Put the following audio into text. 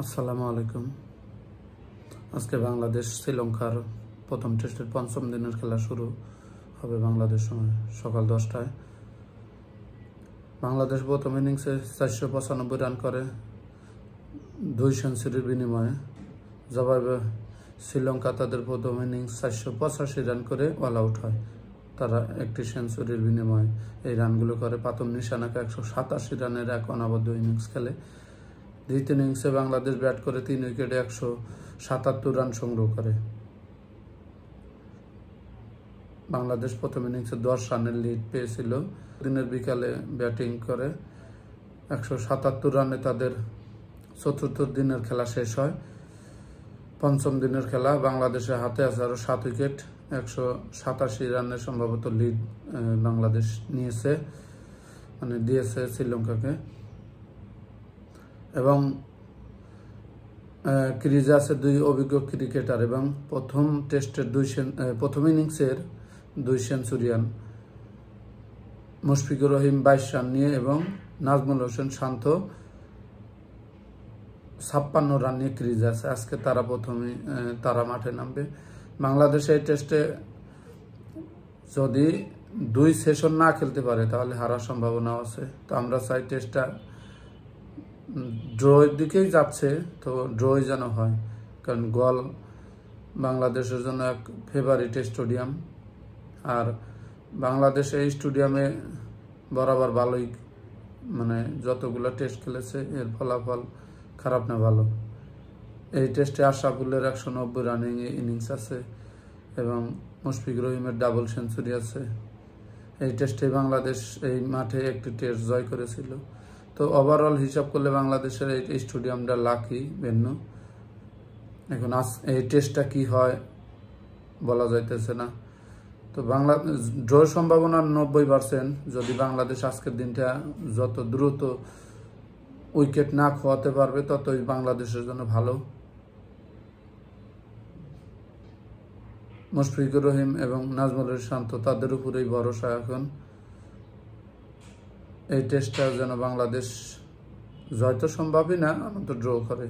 আসসালামু আলাইকুম। আজকে বাংলাদেশ শ্রীলঙ্কার প্রথম টেস্টের পঞ্চম দিনের খেলা শুরু হবে বাংলাদেশ সময় সকাল 10টায়। বাংলাদেশ প্রথম ইনিংসে 495 রান করে 2 সেঞ্চুরির বিনিময়ে। জবাবে শ্রীলঙ্কা তাদের প্রথম ইনিংস 485 রান করে অল আউট হয়। তারা একটি সেঞ্চুরির বিনিময়ে এই রানগুলো করে। পাতুম নিশানাকে 187 রানের এক অনবদ্য ইনিংস খেলে। দ্বিতীয় ইনিংসে বাংলাদেশ ব্যাট করে 3 উইকেটে 177 রান সংগ্রহ করে। বাংলাদেশ প্রথম ইনিংসে 10 রানের লিড পেয়েছিল। দিনের বিকালে ব্যাটিং করে 177 রানে তাদের চতুর্থ দিনের খেলা শেষ হয়। পঞ্চম দিনের খেলা বাংলাদেশের হাতে আছে আরও 7 উইকেট, 187 রানের সম্ভবত লিড বাংলাদেশ নিয়েছে, দিয়েছে শ্রীলঙ্কাকে। এবং ক্রিজে আছে 2 অভিজ্ঞ ক্রিকেটার এবং প্রথম ইনিংসের 2 সেঞ্চুরিয়ান মুশফিকুর রহিম 22 রান নিয়ে এবং নাজমুল হোসেন শান্ত 56 রান নিয়ে ক্রিজে আছে। আজকে তারা মাঠে নামবে। বাংলাদেশ এই টেস্টে যদি 2 সেশন না খেলতে পারে তাহলে হারার সম্ভাবনা আছে। তো আমরা চাই টেস্টটা ড্রয়ের দিকেই যাচ্ছে, তো ড্রই যেন হয়, কারণ গোয়াল বাংলাদেশের জন্য এক ফেভারিট স্টেডিয়াম। আর বাংলাদেশ এই স্টেডিয়ামে বরাবর ভালোই যতগুলো টেস্ট খেলেছে এর ফলাফল খারাপ না ভালো। এই টেস্টে আশরাফুলের 190 রানিং ইনিংস আছে এবং মুশফিকুর রহিমের ডাবল সেঞ্চুরি আছে। এই টেস্টে বাংলাদেশ এই মাঠে একটি টেস্ট জয় করেছিল। তো ওভারঅল হিসাব করলে বাংলাদেশের এই স্টেডিয়ামটা লাকি ভেন্যু। এখন এই টেস্টটা কি হয় বলা যাইতেছে না। তো ড্র সম্ভাবনা 90%। যদি বাংলাদেশ আজকের দিনটা যত দ্রুত উইকেট না খোয়াতে পারবে ততই বাংলাদেশের জন্য ভালো। মুশফিকুর রহিম এবং নাজমুল হোসেন শান্ত তাদের উপরেই ভরসা এখন। এই টেস্টটা যেন বাংলাদেশ জয় তো সম্ভবই না, অন্তত ড্র করে।